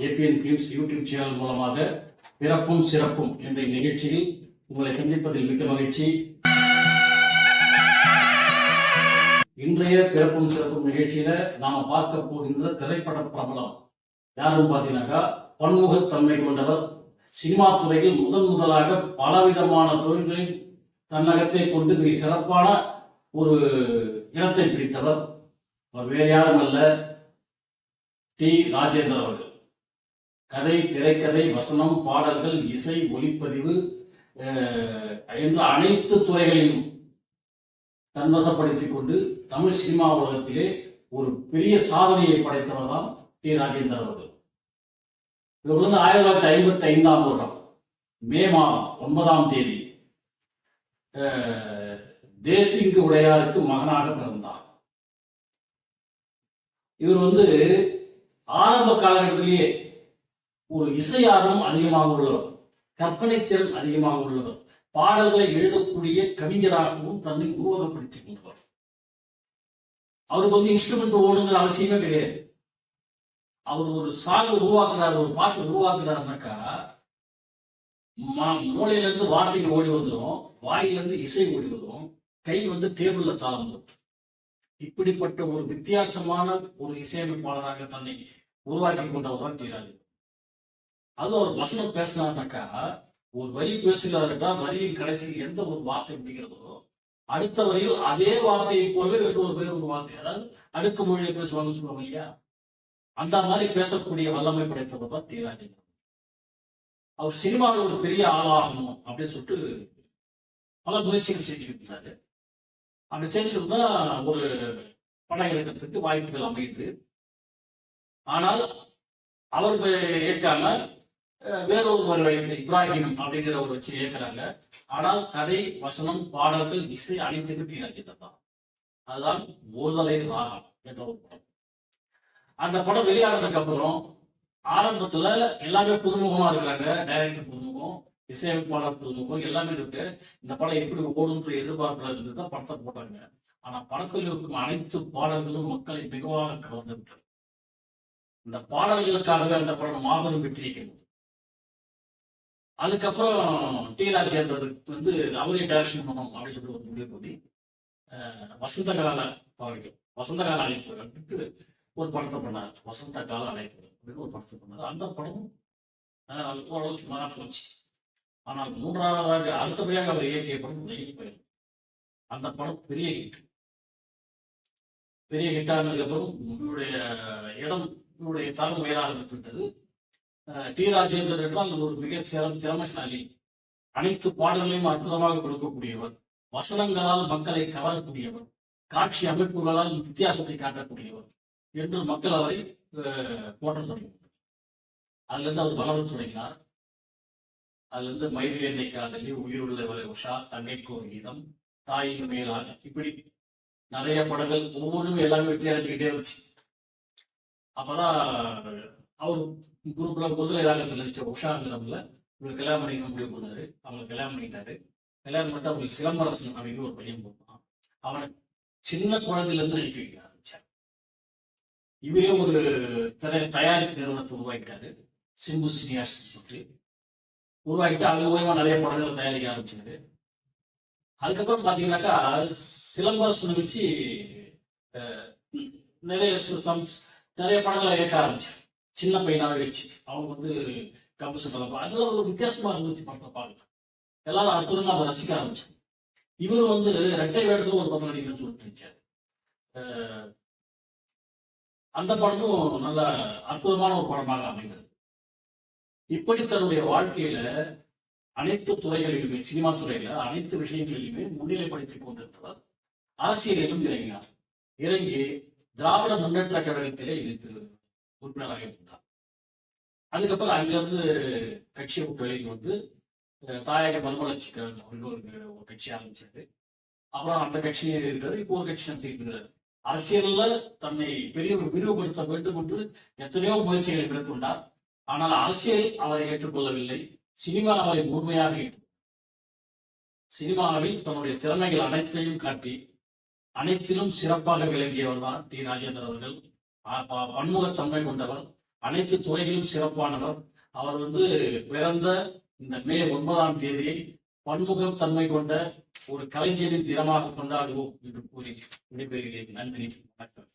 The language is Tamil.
ஏபிஎன் ஃபிலிம்ஸ் யூடியூப் சேனல் மூலமாக பிறப்பும் சிறப்பும் என்ற நிகழ்ச்சியில் உங்களை சந்திப்பதில் மிக்க மகிழ்ச்சி. இன்றைய பிறப்பும் சிறப்பும் நிகழ்ச்சியில நாம பார்க்க போகின்ற திரைப்பட பிரபலம் யாரும் பார்த்தீங்கன்னாக்கா, பன்முகத்தன்மை கொண்டவர். சினிமா துறையில் முதலாக பலவிதமான தொழில்களின் தன்னகத்தை கொண்டு மிக சிறப்பான ஒரு இடத்தை பிடித்தவர். அவர் வேறு யாரும் அல்ல, டி. ராஜேந்தர் அவர்கள். கதை, திரைக்கதை, வசனம், பாடல்கள், இசை, ஒளிப்பதிவு என்ற அனைத்து துறைகளையும் தன்வசப்படுத்திக் கொண்டு தமிழ் சினிமா உலகத்திலே ஒரு பெரிய சாதனையை படைத்தவர் தான் டி. ராஜேந்தர் அவர்கள். இவர் வந்து 1955ஆம் வருடம் மே மாதம் 9ஆம் தேதி தேசிங்கு உடையாருக்கு மகனாக பிறந்தார். இவர் வந்து ஆரம்ப காலகட்டத்திலேயே ஒரு இசை ஆர்வம் அதிகமாக உள்ளவர், கற்பனை திறன் அதிகமாக உள்ளவர், பாடல்களை எழுதக்கூடிய கவிஞராகவும் தன்னை உருவகப்படுத்திக் கொண்டவர். அவருக்கு வந்து இன்ஸ்ட்ருமெண்ட் ஓடுங்கிற அவசியமே கிடையாது. அவர் ஒரு சாங் உருவாக்குறாரு, ஒரு பாட்டு உருவாக்குறாருனாக்கா மூளையிலிருந்து வார்த்தைகள் ஓடி வந்துடும், வாயிலிருந்து இசை ஓடி வரும், கை வந்து டேபிள்ல தாளம் வரும். இப்படிப்பட்ட ஒரு வித்தியாசமான ஒரு இசையமைப்பாளராக தன்னை உருவாக்கி கொண்டவர் தான் டி. ராஜேந்தர். அது அவர் வசனம் பேசினார்னாக்கா, ஒரு வரி பேசுகிறாருக்கா, வரியின் கடைசியில் எந்த ஒரு வார்த்தை முடிகிறதோ அடுத்த வரியில் அதே வார்த்தையை போலவே வேறு ஒரு வார்த்தை, அதாவது அடுக்கு மொழியை பேசுவாங்கன்னு சொல்லுவாங்க இல்லையா, அந்த மாதிரி பேசக்கூடிய வல்லமை படைத்தவர் தான் டி. ராஜேந்தர். அவர் சினிமாவில் ஒரு பெரிய ஆளாகணும் அப்படின்னு சொல்லிட்டு பல முயற்சிகள் செஞ்சுக்கிட்டு இருந்தாரு. அப்படி செஞ்சுட்டு தான் ஒரு படம் எடுக்கிறதுக்கு வாய்ப்புகள் அமையுது. ஆனால் அவர் ஏற்காம வேறொரு வைத்து இப்ராஹிம் அப்படிங்கிற ஒரு வச்சு ஏற்கிறாங்க. ஆனால் கதை, வசனம், பாடல்கள், இசை அனைத்துக்கு டி. ராஜேந்தர் தான். அதுதான் ஒருதலை ராகம் என்ற ஒரு படம். அந்த படம் வெளியானதுக்கு அப்புறம் ஆரம்பத்துல எல்லாமே புதுமுகமா இருக்கிறாங்க. டைரக்டர் புதுமுகம், இசையமைப்பாளர் புதுமுகம், எல்லாமே இருக்கு. இந்த படம் எப்படி ஓடுன்ற எதிர்பார்ப்புல இருந்து தான் படத்தை போட்டாங்க. ஆனா படத்தில் இருக்கும் அனைத்து பாடல்களும் மக்களை மிகவும் கவர்ந்து விட்டது. இந்த பாடல்களுக்காகவே அந்த படம் மாபெரும் வெற்றி இருக்கிறது. அதுக்கப்புறம் டி. ராஜேந்தருக்கு வந்து அவரே டைரக்ஷன் பண்ணணும் அப்படின்னு சொல்லி ஒரு முடிவு பண்ணி வசந்த கால அழைப்பு ஒரு படத்தை பண்ணார். வசந்த கால அழைப்பு அப்படின்னு ஒரு படத்தை பண்ணார். அந்த படம் ஓரளவு சுமாராக போச்சு. ஆனால் மூன்றாவதாக அடுத்தபடியாக அவர் இயக்கிய படம் நெகிழி பயணம். அந்த படம் பெரிய ஹிட் ஆனதுக்கு அப்புறம் இவருடைய இடம், இவருடைய தரம் உயர ஆரம்பித்துவிட்டது. டி. ராஜேந்தர் என்றால் ஒரு மிக திறமைசாலி, அனைத்து பாடல்களையும் அற்புதமாக கொடுக்கக்கூடியவர், வசனங்களால் மக்களை கவரக்கூடியவர், காட்சி அமைப்புகளால் வித்தியாசத்தை காட்டக்கூடியவர் என்று மக்கள் அவரை போற்ற தொடங்கினார். அதுல இருந்து அவர் வளர தொடங்கினார். அதுல இருந்து மைதில் என்னை காதலி, உயிருள்ளவரை உஷா, தங்கைக்கு ஒரு கீதம், தாயின் மேலாக, இப்படி நிறைய படங்கள் ஒவ்வொன்றும் எல்லாமே வெற்றி அடைஞ்சுக்கிட்டே இருந்துச்சு. அப்பதான் அவர் குரூப்ல முதல் ராகத்தில் நடிச்ச உஷாங்கிறவங்கள இவர் கல்யாணம் பண்ணிக்க முடிவு பண்ணாரு. அவங்க கல்யாணம் பண்ணிட்டாரு. கல்யாணம் பண்ணிட்டு அவங்களுக்கு சிலம்பரசன் அப்படின்னு ஒரு பையன் போட்டான். அவனை சின்ன குழந்தையில இருந்து நடிக்க வைக்க ஆரம்பிச்சார். இவரே ஒரு தயாரிப்பு நிறுவனத்தை உருவாக்கிட்டாரு, சிம்பு சினியாஸ் சொல்லிட்டு உருவாக்கிட்டு அது மூலமா நிறைய படங்களை தயாரிக்க ஆரம்பிச்சாரு. அதுக்கப்புறம் பாத்தீங்கன்னாக்கா சிலம்பரசனை வச்சு நிறைய படங்களை இயக்க ஆரம்பிச்சார். சின்ன பையனாவே வச்சு அவங்க வந்து கம்பசம் அதுல ஒரு வித்தியாசமா இருந்துச்சு படத்தை பார்க்க. எல்லாரும் அற்புதமா அதை ரசிக்க ஆரம்பிச்சாங்க. இவர் வந்து ரெட்டை வேடத்துல ஒரு படம் நடிக்கணும்னு சொல்லிட்டு நினைச்சாரு. அந்த படமும் நல்ல அற்புதமான ஒரு படமாக அமைந்தது. இப்படி தன்னுடைய வாழ்க்கையில அனைத்து துறைகளிலுமே, சினிமா துறையில அனைத்து விஷயங்களிலுமே முன்னிலைப்படுத்திக் கொண்டிருந்தவர். அரசியலிலும் இறங்கினார். இறங்கி திராவிட முன்னேற்ற கழகத்திலே இணைத்து உறுப்பினராக இருந்தார். அதுக்கப்புறம் அங்கிருந்து கட்சியை விட்டு வெளியே வந்து தாயக மறுமலர்ச்சி கழகம் ஒரு கட்சி ஆரம்பிச்சாரு. அப்புறம் அந்த கட்சியே இருக்கிறார். இப்போ ஒரு கட்சி நடத்திருக்கிறார். அரசியல்ல தன்னை விரிவுபடுத்த வேண்டும் என்று எத்தனையோ முயற்சிகளை மேற்கொண்டார். ஆனால் அரசியல் அவரை ஏற்றுக்கொள்ளவில்லை. சினிமா அவரை முழுமையாக சினிமாவில் தன்னுடைய திறமைகள் அனைத்தையும் காட்டி அனைத்திலும் சிறப்பாக விளங்கியவர் தான் டி. ராஜேந்தர் அவர்கள். பன்முகத்தன்மை கொண்டவர், அனைத்து துறைகளிலும் சிறப்பானவர். அவர் வந்து பிறந்த இந்த மே 9ஆம் தேதியை பன்முகத்தன்மை கொண்ட ஒரு கலைஞரின் தினமாக கொண்டாடுவோம் என்று கூறி விடைபெறுகிறேன். நன்றி, வணக்கம்.